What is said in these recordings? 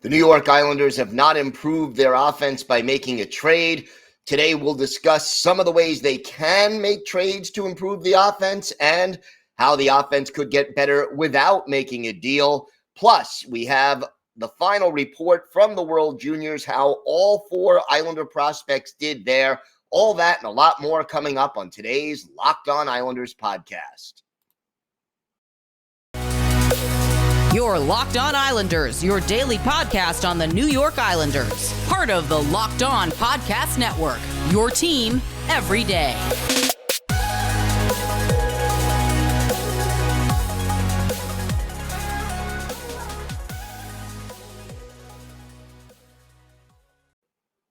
The New York Islanders have not improved their offense by making a trade. Today, we'll discuss some of the ways they can make trades to improve the offense and how the offense could get better without making a deal. Plus, we have the final report from the World Juniors, how all four Islander prospects did there. All that and a lot more coming up on today's Locked On Islanders podcast. Your Locked On Islanders, your daily podcast on the New York Islanders. Part of the Locked On Podcast Network, your team every day.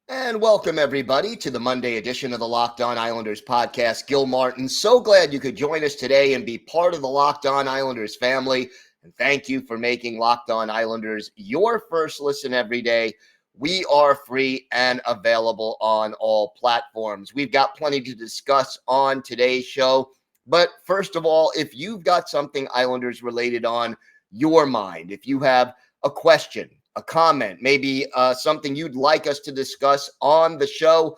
And welcome, everybody, to the Monday edition of the Locked On Islanders podcast. Gil Martin, so glad you could join us today and be part of the Locked On Islanders family. And thank you for making Locked On Islanders your first listen every day. We are free and available on all platforms. We've got plenty to discuss on today's show. But first of all, if you've got something Islanders related on your mind, if you have a question, a comment, maybe something you'd like us to discuss on the show,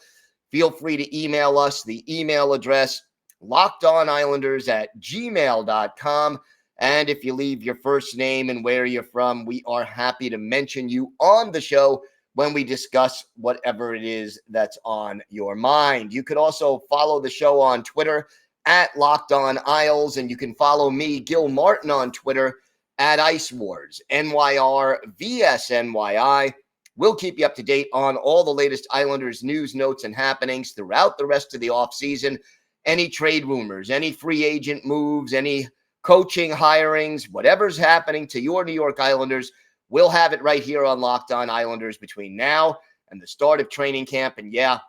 feel free to email us. The email address, lockedonislanders@gmail.com. And if you leave your first name and where you're from, we are happy to mention you on the show when we discuss whatever it is that's on your mind. You could also follow the show on Twitter at Locked On Isles, and you can follow me, Gil Martin, on Twitter at Ice Wars, NYR_VSNYI. We'll keep you up to date on all the latest Islanders news, notes, and happenings throughout the rest of the offseason. Any trade rumors, any free agent moves, any coaching hirings, whatever's happening to your New York Islanders, we'll have it right here on Locked On Islanders between now and the start of training camp. And yeah,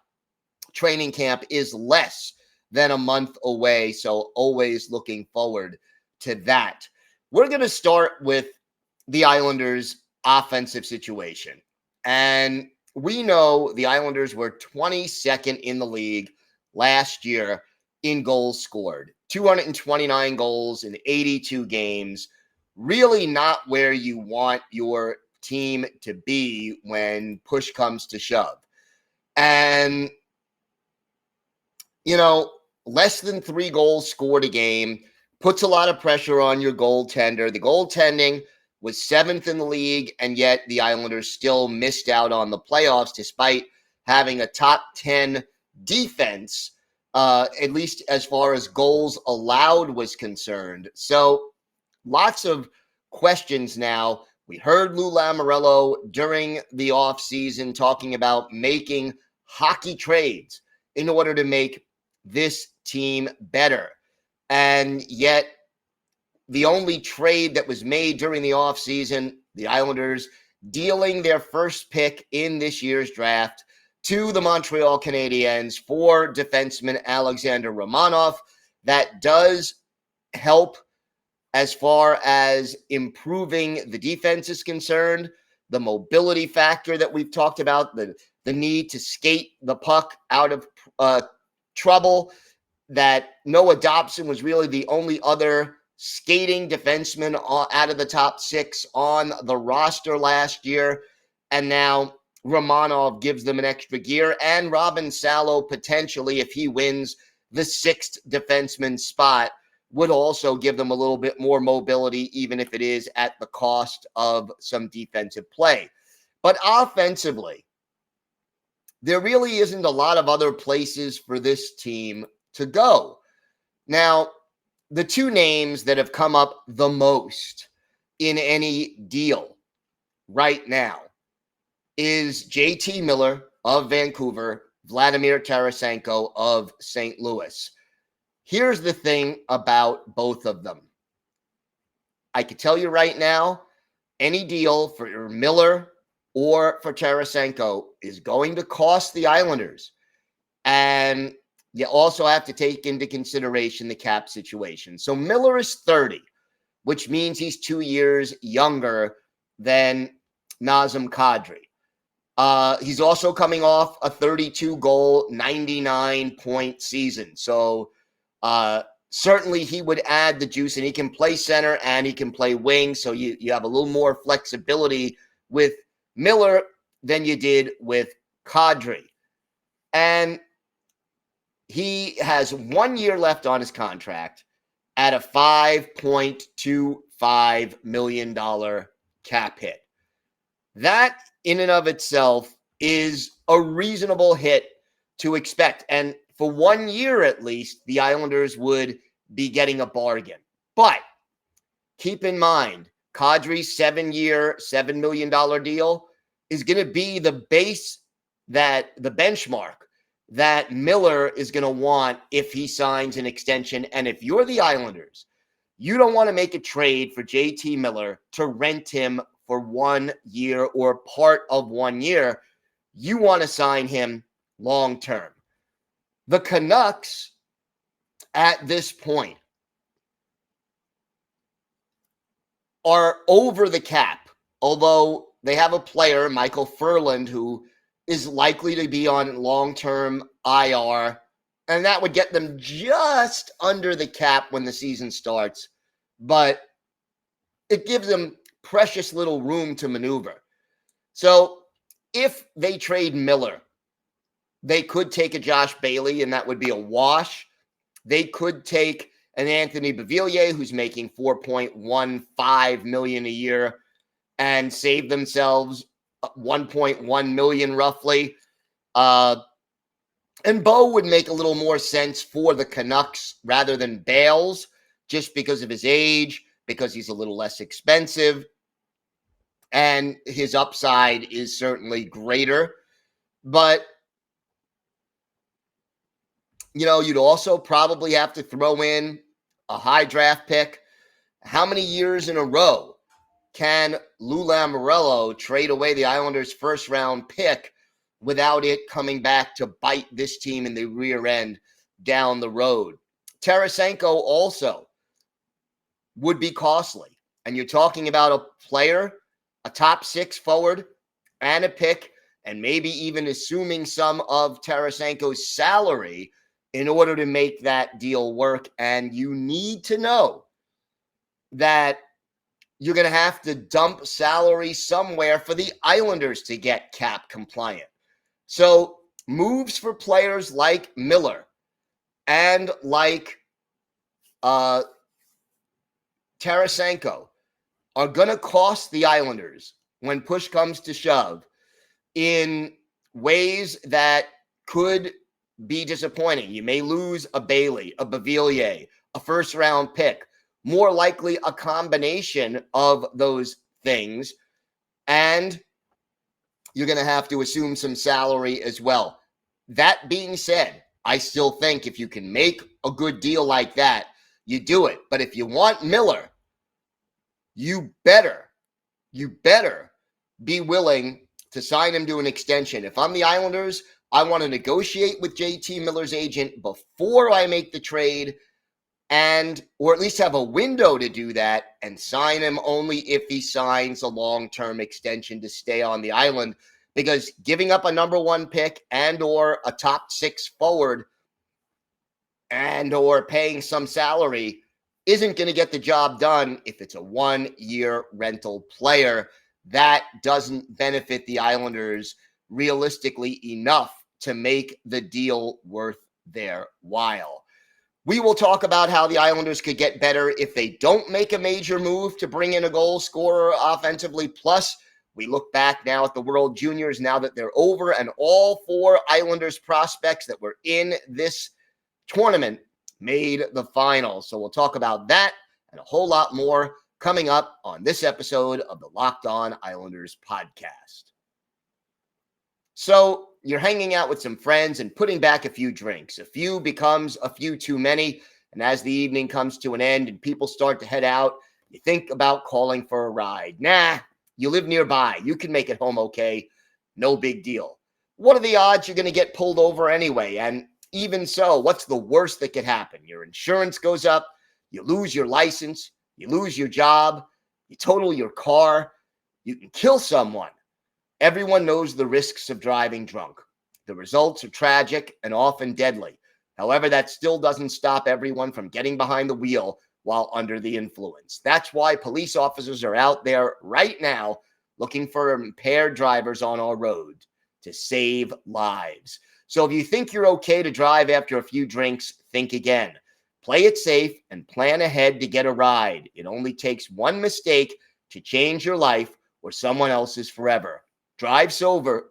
training camp is less than a month away, so always looking forward to that. We're going to start with the Islanders' offensive situation. And we know the Islanders were 22nd in the league last year in goals scored. 229 goals in 82 games. Really not where you want your team to be when push comes to shove. And, less than 3 goals scored a game puts a lot of pressure on your goaltender. The goaltending was 7th in the league, and yet the Islanders still missed out on the playoffs despite having a top 10 defense, at least as far as goals allowed was concerned. So lots of questions now. We heard Lou Lamoriello during the offseason talking about making hockey trades in order to make this team better. And yet the only trade that was made during the offseason, the Islanders dealing their first pick in this year's draft to the Montreal Canadiens for defenseman Alexander Romanov. That does help as far as improving the defense is concerned. The mobility factor that we've talked about, the need to skate the puck out of trouble, that Noah Dobson was really the only other skating defenseman out of the top 6 on the roster last year. And now Romanov gives them an extra gear, and Robin Salo potentially, if he wins the 6th defenseman spot, would also give them a little bit more mobility, even if it is at the cost of some defensive play. But offensively, there really isn't a lot of other places for this team to go. Now, the 2 names that have come up the most in any deal right now is JT Miller of Vancouver, Vladimir Tarasenko of St. Louis. Here's the thing about both of them. I can tell you right now, any deal for Miller or for Tarasenko is going to cost the Islanders. And you also have to take into consideration the cap situation. So Miller is 30, which means he's 2 years younger than Nazem Kadri. He's also coming off a 32-goal, 99-point season. So certainly he would add the juice, and he can play center and he can play wing. So you have a little more flexibility with Miller than you did with Kadri. And he has 1 year left on his contract at a $5.25 million cap hit. That in and of itself is a reasonable hit to expect. And for 1 year at least, the Islanders would be getting a bargain. But keep in mind, Kadri's 7-year, $7 million deal is going to be the base, that the benchmark that Miller is going to want if he signs an extension. And if you're the Islanders, you don't want to make a trade for JT Miller to rent him for 1 year or part of 1 year. You want to sign him long term. The Canucks at this point are over the cap, although they have a player, Michael Furland, who is likely to be on long-term IR, and that would get them just under the cap when the season starts, but it gives them precious little room to maneuver. So if they trade Miller, they could take a Josh Bailey, and that would be a wash. They could take an Anthony Beauvillier, who's making $4.15 million a year, and save themselves $1.1 million roughly. And Bo would make a little more sense for the Canucks rather than Bales, just because of his age, because he's a little less expensive, and his upside is certainly greater. But, you'd also probably have to throw in a high draft pick. How many years in a row can Lou Lamoriello trade away the Islanders' first-round pick without it coming back to bite this team in the rear end down the road? Tarasenko also would be costly. And you're talking about a player, a top 6 forward, and a pick, and maybe even assuming some of Tarasenko's salary in order to make that deal work. And you need to know that you're going to have to dump salary somewhere for the Islanders to get cap compliant. So moves for players like Miller and like Tarasenko are going to cost the Islanders when push comes to shove in ways that could be disappointing. You may lose a Bailey, a Beauvillier, a first-round pick, more likely a combination of those things, and you're going to have to assume some salary as well. That being said, I still think if you can make a good deal like that, you do it. But if you want Miller, you better be willing to sign him to an extension. If I'm the Islanders, I want to negotiate with JT Miller's agent before I make the trade, or at least have a window to do that, and sign him only if he signs a long-term extension to stay on the island. Because giving up a number 1 pick and or a top 6 forward and or paying some salary isn't going to get the job done if it's a 1-year rental player. That doesn't benefit the Islanders realistically enough to make the deal worth their while. We will talk about how the Islanders could get better if they don't make a major move to bring in a goal scorer offensively. Plus, we look back now at the World Juniors now that they're over, and all 4 Islanders prospects that were in this tournament made the finals. So we'll talk about that and a whole lot more coming up on this episode of the Locked On Islanders podcast. So you're hanging out with some friends and putting back a few drinks. A few becomes a few too many. And as the evening comes to an end and people start to head out, you think about calling for a ride. Nah, you live nearby. You can make it home okay. No big deal. What are the odds you're going to get pulled over anyway? And even so, what's the worst that could happen? Your insurance goes up. You lose your license. You lose your job. You total your car. You can kill someone. Everyone knows the risks of driving drunk. The results are tragic and often deadly. However, that still doesn't stop everyone from getting behind the wheel while under the influence. That's why police officers are out there right now looking for impaired drivers on our road to save lives. So if you think you're okay to drive after a few drinks, think again. Play it safe and plan ahead to get a ride. It only takes one mistake to change your life or someone else's forever. Drive sober,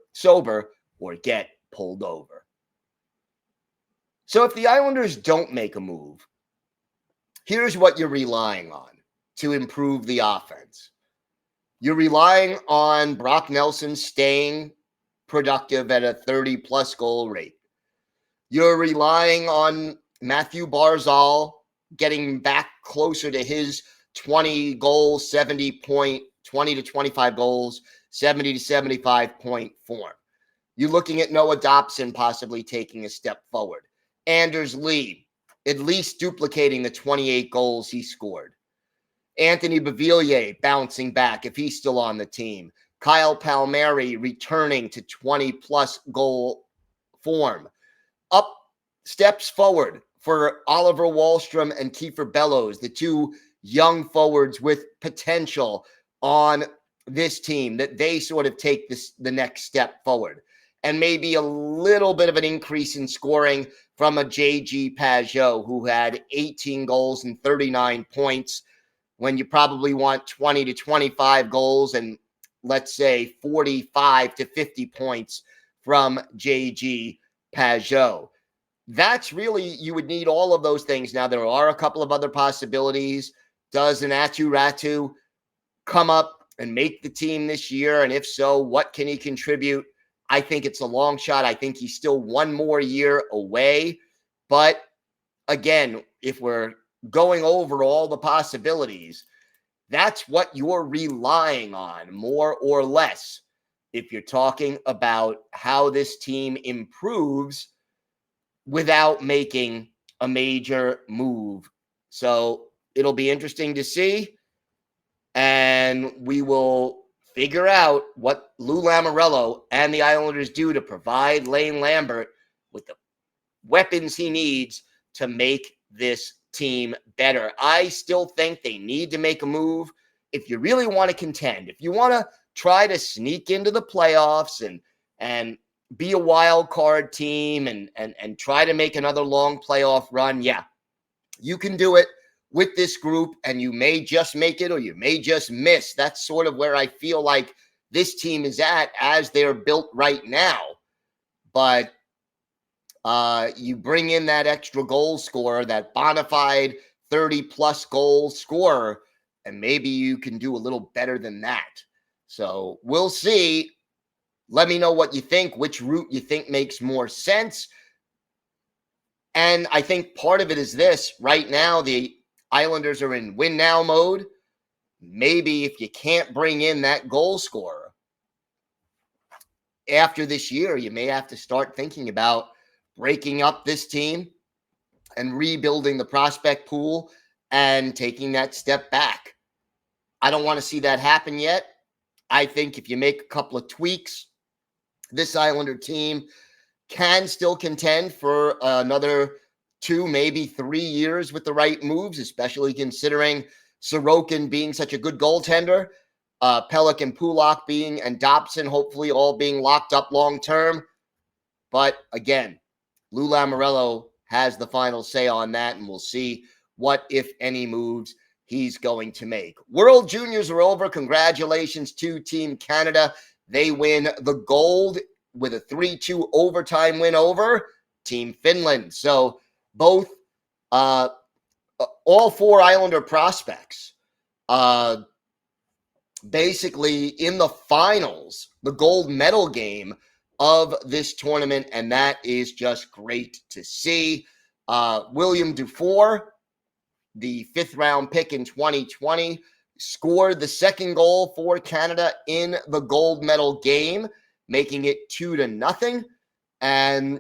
or get pulled over. So if the Islanders don't make a move, here's what you're relying on to improve the offense. You're relying on Brock Nelson staying productive at a 30-plus goal rate. You're relying on Matthew Barzal getting back closer to his 20 goals, 20 to 25 goals, 70 to 75 point form. You're looking at Noah Dobson possibly taking a step forward. Anders Lee, at least duplicating the 28 goals he scored. Anthony Beauvillier bouncing back if he's still on the team. Kyle Palmieri returning to 20-plus goal form. Up steps forward for Oliver Wahlstrom and Kiefer Bellows, the two young forwards with potential on this team, that they sort of take the next step forward. And maybe a little bit of an increase in scoring from a J.G. Pageau, who had 18 goals and 39 points, when you probably want 20 to 25 goals and let's say 45 to 50 points from J.G. Pageau. That's really, you would need all of those things. Now, there are a couple of other possibilities. Does an Aatu Raty come up and make the team this year? And if so, what can he contribute? I think it's a long shot. I think he's still one more year away. But again, if we're going over all the possibilities, that's what you're relying on, more or less, if you're talking about how this team improves without making a major move. So it'll be interesting to see, and we will figure out what Lou Lamoriello and the Islanders do to provide Lane Lambert with the weapons he needs to make this team better. I still think they need to make a move. If you really want to contend, if you want to try to sneak into the playoffs and be a wild card team and try to make another long playoff run, yeah, you can do it with this group, and you may just make it or you may just miss. That's sort of where I feel like this team is at as they're built right now. But you bring in that extra goal scorer, that bona fide 30-plus goal scorer, and maybe you can do a little better than that. So we'll see. Let me know what you think, which route you think makes more sense. And I think part of it is this. Right now, the Islanders are in win now mode. Maybe if you can't bring in that goal scorer after this year, you may have to start thinking about breaking up this team and rebuilding the prospect pool and taking that step back. I don't want to see that happen yet. I think if you make a couple of tweaks, this Islander team can still contend for another 2, maybe 3 years with the right moves, especially considering Sorokin being such a good goaltender, Pelech and Pulak and Dobson hopefully all being locked up long term. But again, Lou Lamoriello has the final say on that, and we'll see what, if any, moves he's going to make. World Juniors are over. Congratulations to Team Canada. They win the gold with a 3-2 overtime win over Team Finland. So both, all 4 Islander prospects, basically in the finals, the gold medal game of this tournament, and that is just great to see. William Dufour, the 5th-round pick in 2020, scored the second goal for Canada in the gold medal game, making it 2-0. And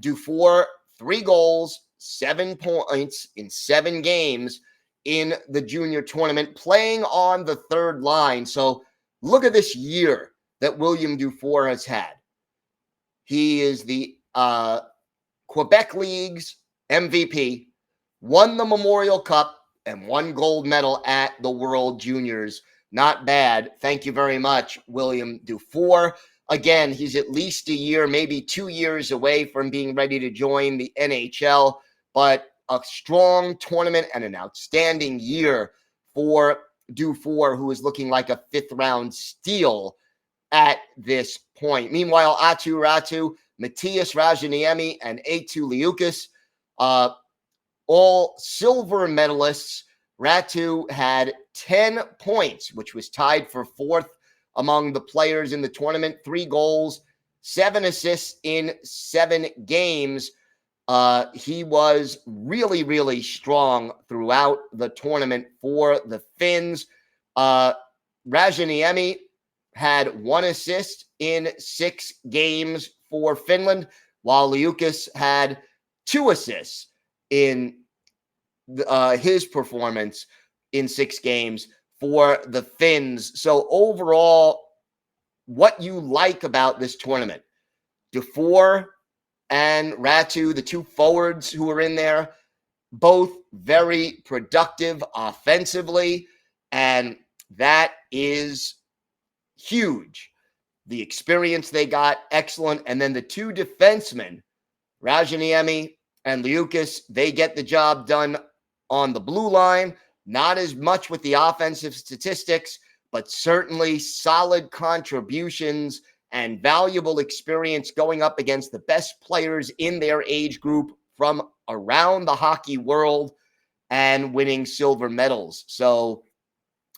Dufour, 3 goals, 7 points in 7 games in the junior tournament, playing on the third line. So look at this year that William Dufour has had. He is the Quebec League's MVP, won the Memorial Cup, and won gold medal at the World Juniors Not bad. Thank you very much, William Dufour. Again, he's at least a year, maybe 2 years away from being ready to join the NHL, but a strong tournament and an outstanding year for Dufour, who is looking like a fifth-round steal at this point. Meanwhile, Aatu Raty, Matthias Rajaniemi, and Aatu Raty, all silver medalists. Raty had 10 points, which was tied for fourth among the players in the tournament. 3 goals, 7 assists in 7 games. He was really, really strong throughout the tournament for the Finns. Rajaniemi had 1 assist in 6 games for Finland, while Liukas had 2 assists in his performance in 6 games for the Finns. So overall, what you like about this tournament, Dufour and Raty, the 2 forwards who are in there, both very productive offensively, and that is huge. The experience they got, excellent. And then the 2 defensemen, Rajaniemi and Liukas, they get the job done on the blue line. Not as much with the offensive statistics, but certainly solid contributions and valuable experience going up against the best players in their age group from around the hockey world and winning silver medals. So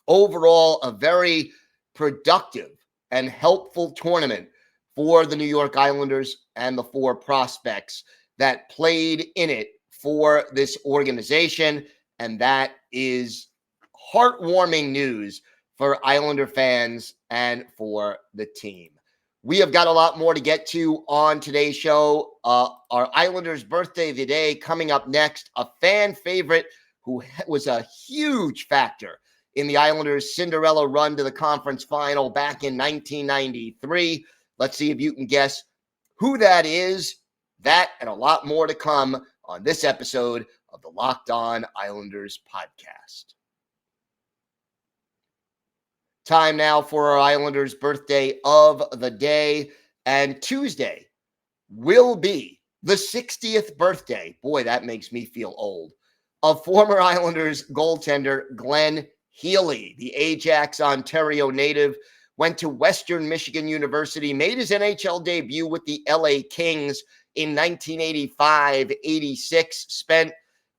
overall, a very productive and helpful tournament for the New York Islanders and the 4 prospects that played in it for this organization. And that is heartwarming news for Islander fans and for the team. We have got a lot more to get to on today's show. Our Islanders' birthday of the day coming up next. A fan favorite who was a huge factor in the Islanders' Cinderella run to the conference final back in 1993. Let's see if you can guess who that is. That and a lot more to come on this episode of the Locked On Islanders podcast. Time now for our Islanders' birthday of the day. And Tuesday will be the 60th birthday. Boy, that makes me feel old. Of former Islanders goaltender Glenn Healy, the Ajax, Ontario native, went to Western Michigan University, made his NHL debut with the LA Kings in 1985-86, spent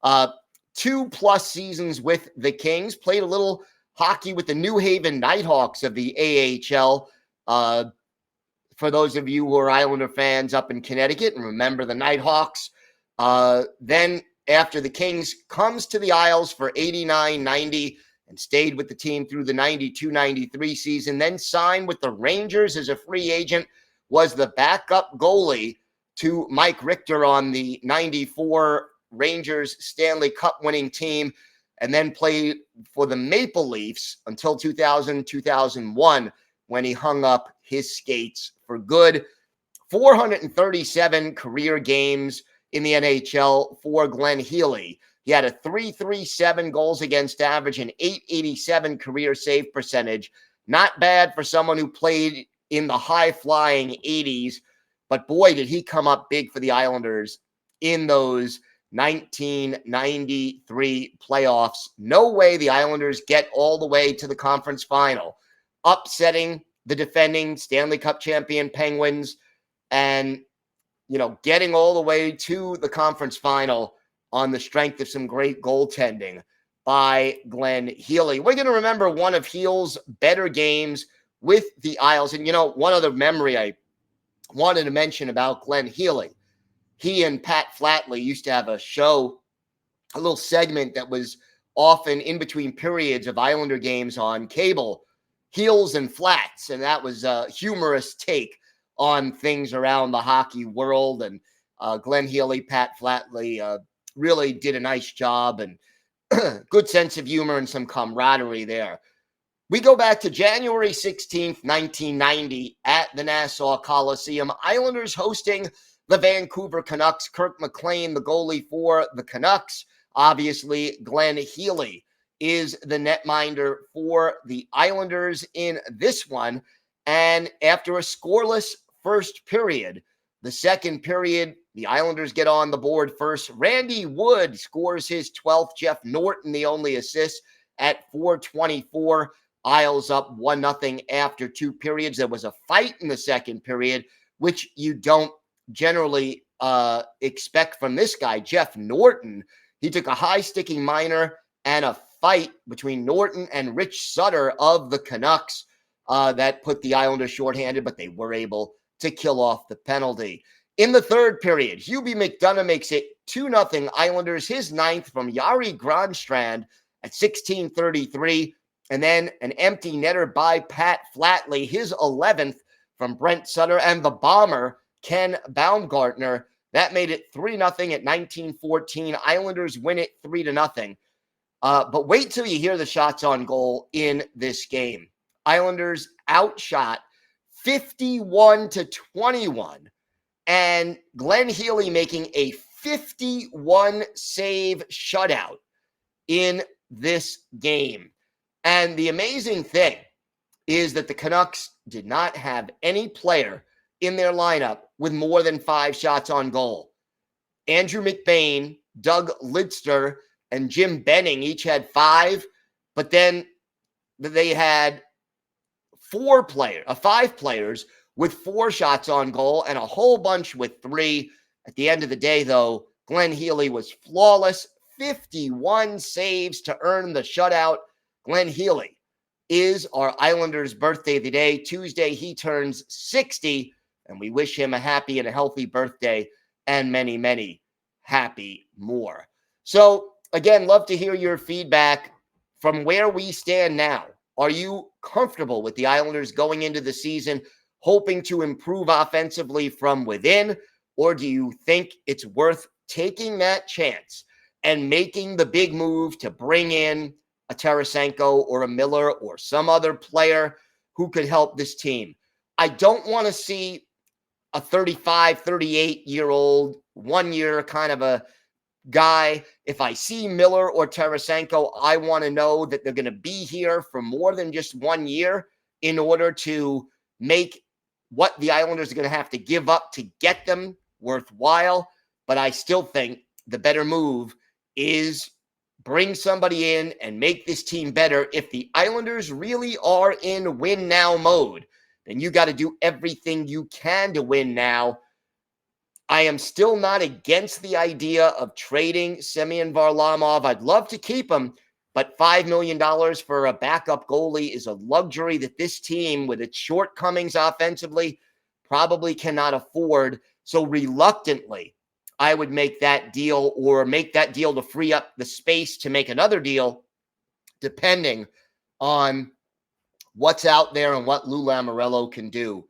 2+ seasons with the Kings, played a little hockey with the New Haven Nighthawks of the AHL. For those of you who are Islander fans up in Connecticut and remember the Nighthawks, then after the Kings comes to the Isles for 89-90 and stayed with the team through the 92-93 season, then signed with the Rangers as a free agent, was the backup goalie to Mike Richter on the 94 Rangers Stanley Cup winning team, and then played for the Maple Leafs until 2000-2001 when he hung up his skates for good. 437 career games in the NHL for Glenn Healy. He had a .337 goals against average and .887 career save percentage. Not bad for someone who played in the high-flying 80s, but boy, did he come up big for the Islanders in those 1993 playoffs. No way the Islanders get all the way to the conference final, upsetting the defending Stanley Cup champion Penguins and, getting all the way to the conference final on the strength of some great goaltending by Glenn Healy. We're going to remember one of Heal's better games with the Isles. And, one other memory I wanted to mention about Glenn Healy. He and Pat Flatley used to have a show, a little segment that was often in between periods of Islander games on cable, Heels and Flats. And that was a humorous take on things around the hockey world. And Glenn Healy, Pat Flatley really did a nice job, and good sense of humor and some camaraderie there. We go back to January 16th, 1990 at the Nassau Coliseum. Islanders hosting the Vancouver Canucks. Kirk McLean, the goalie for the Canucks. Obviously, Glenn Healy is the netminder for the Islanders in this one. And after a scoreless first period, the second period, the Islanders get on the board first. Randy Wood scores his 12th. Jeff Norton, the only assist at 4:24. Isles up 1-0 after 2 periods. There was a fight in the second period, which you don't generally expect from this guy, Jeff Norton. He took a high-sticking minor and a fight between Norton and Rich Sutter of the Canucks that put the Islanders shorthanded, but they were able to kill off the penalty. In the third period, Hubie McDonough makes it 2-0 Islanders, his 9th from Jari Granstrand at 16:33, and then an empty netter by Pat Flatley, his 11th from Brent Sutter, and the bomber, Ken Baumgartner. That made it 3-0 at 19:14. Islanders win it 3-0. But wait till you hear the shots on goal in this game. Islanders outshot 51-21, and Glenn Healy making a 51 save shutout in this game. And the amazing thing is that the Canucks did not have any player in their lineup with more than 5 shots on goal. Andrew McBain, Doug Lidster, and Jim Benning each had 5, but then they had 5 players with 4 shots on goal and a whole bunch with 3. At the end of the day, though, Glenn Healy was flawless, 51 saves to earn the shutout. Glenn Healy is our Islanders' birthday of the day. Tuesday, he turns 60, and we wish him a happy and a healthy birthday and many, many happy more. So, again, love to hear your feedback from where we stand now. Are you comfortable with the Islanders going into the season, hoping to improve offensively from within? Or do you think it's worth taking that chance and making the big move to bring in a Tarasenko or a Miller or some other player who could help this team? I don't want to see a 35, 38-year-old, 1-year kind of a guy. If I see Miller or Tarasenko, I want to know that they're going to be here for more than just 1 year in order to make what the Islanders are going to have to give up to get them worthwhile. But I still think the better move is bring somebody in and make this team better. If the Islanders really are in win now mode, then you got to do everything you can to win now. I am still not against the idea of trading Semyon Varlamov. I'd love to keep him, but $5 million for a backup goalie is a luxury that this team, with its shortcomings offensively, probably cannot afford. So reluctantly, I would make that deal, or make that deal to free up the space to make another deal, depending on what's out there and what Lou Lamoriello can do.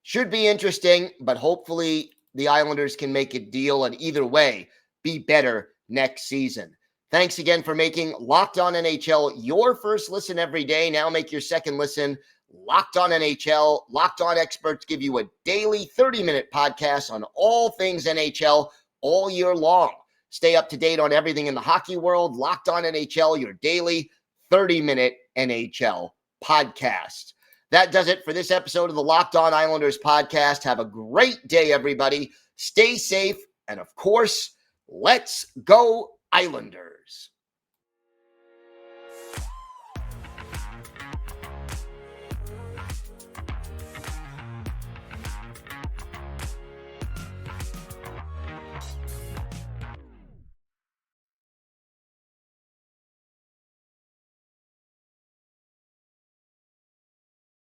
Should be interesting, but hopefully the Islanders can make a deal and either way be better next season. Thanks again for making Locked On NHL your first listen every day. Now make your second listen Locked On NHL. Locked On experts give you a daily 30-minute podcast on all things NHL all year long. Stay up to date on everything in the hockey world. Locked On NHL, your daily 30-minute NHL podcast. That does it for this episode of the Locked On Islanders podcast. Have a great day, everybody. Stay safe. And of course, let's go Islanders.